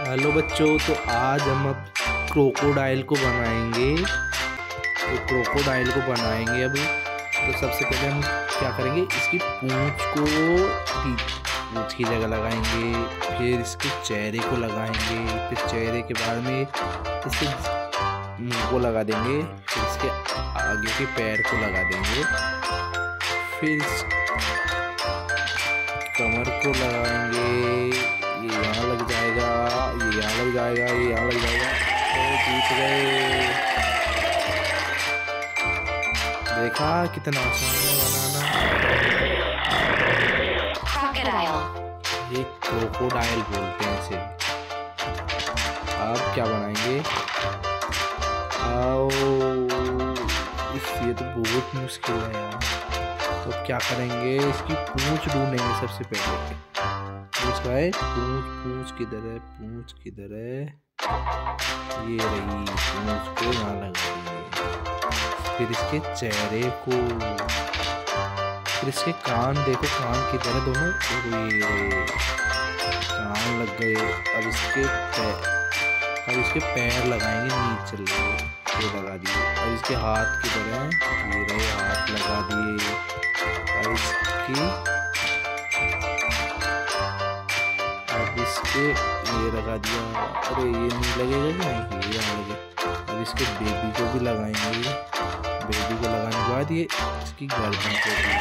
Hello बच्चों, तो आज हम अब क्रोकोडाइल को बनाएंगे। अभी तो सबसे पहले हम क्या करेंगे, इसकी पूंछ की जगह लगाएंगे, फिर इसके चेहरे को लगाएंगे, फिर चेहरे के बाद में इसके मुंह को लगा देंगे, फिर इसके आगे के पैर को लगा देंगे, फिर कमर को लगाएंगे। ये यहाँ लग जाएगा, ये यहाँ लग जाएगा, ये यहाँ लग जाएगा। तो जीत गए। देखा कितना आसान है बनाना। ये क्रोकोडाइल बोलते हैं इसे। अब क्या बनाएंगे? ये तो बहुत मुश्किल है यार। तो क्या करेंगे, इसकी पूंछ ढूंढेंगे सबसे पहले। पूंछ किधर है? ये रही पूंछ को यहाँ लगा देंगे। फिर इसके चेहरे को, फिर इसके कान देखो, कान किधर है दोनों? ये रहे कान लग गए। अब इसके पैर लगाएंगे नीचे, ये लगा दिए। अब इसके हाथ किधर है? ये रहे हाथ लगा दिए। अब इसके ये लगा दिया। अरे ये नहीं लगेगा क्या? ये यहाँ लगे। अब इसके बेबी को भी लगाएंगे। बेबी को लगाने के बाद ये इसकी गर्दन को भी।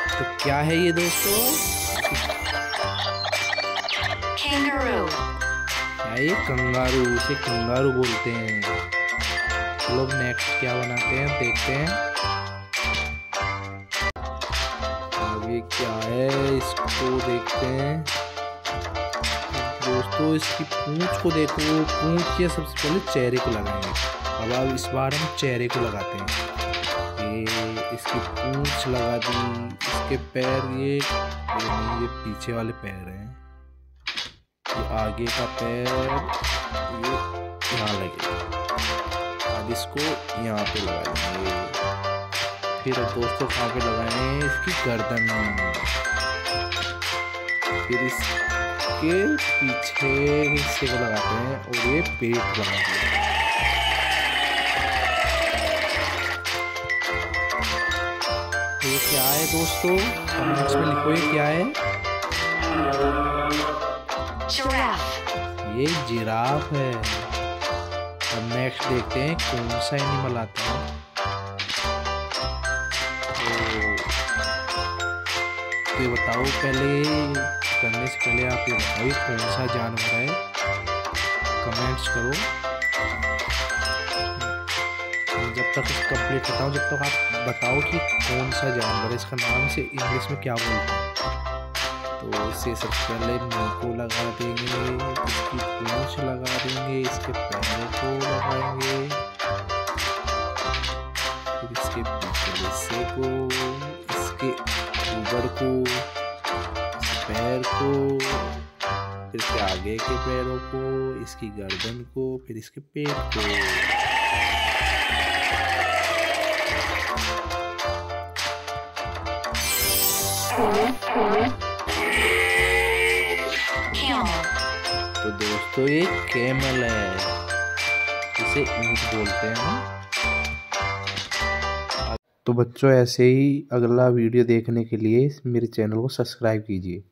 तो क्या है ये दोस्तों? ये कंगारू, इसे कंगारू बोलते हैं। चलो नेक्स्ट क्या बनाते हैं, देखते हैं। अब ये क्या है, इसको देखते हैं दोस्तों। इसकी पूंछ को देखो, पूंछ के सबसे पहले चेहरे को लगाएंगे। अब इस बार हम चेहरे को लगाते हैं। ये इसकी पूंछ लगा दी। इसके पैर ये पीछे वाले पैर हैं। ये आगे का पैर ये यहाँ लगे। अब इसको यहाँ पे लगा देंगे। फिर दोस्तों कहाँ पे लगाएंगे? इसकी गर्दन। फिर इसके पीछे हिस्से को लगाते हैं और ये पेट बनाते हैं। ये क्या है दोस्तों? कमेंट्स में लिखो ये क्या है। ये जिराफ है। अब नेक्स्ट देखते हैं कौन सा एनिमल आता है। तो ये बताओ, पहले करने से पहले आप ये बताओ ये कौन सा जानवर है, कमेंट्स करो। जब तक कंप्लीट करता हूँ, जब तक आप बताओ कि कौन सा जानवर है, इसका नाम से इंग्लिश में क्या बोलते हैं। तो इसे सबसे पहले मुंह को लगा देंगे, इसकी पूंछ लगा देंगे, इसके पैरों को लगाएंगे, फिर इसके पीछे हिस्से को, इसके ऊपर को, इसके पैर को, फिर इसके आगे के पैरों को, इसकी गर्दन को, फिर इसके पेट को। तो दोस्तों ये कैमल है, इसे ऊंट बोलते हैं। तो बच्चों ऐसे ही अगला वीडियो देखने के लिए मेरे चैनल को सब्सक्राइब कीजिए।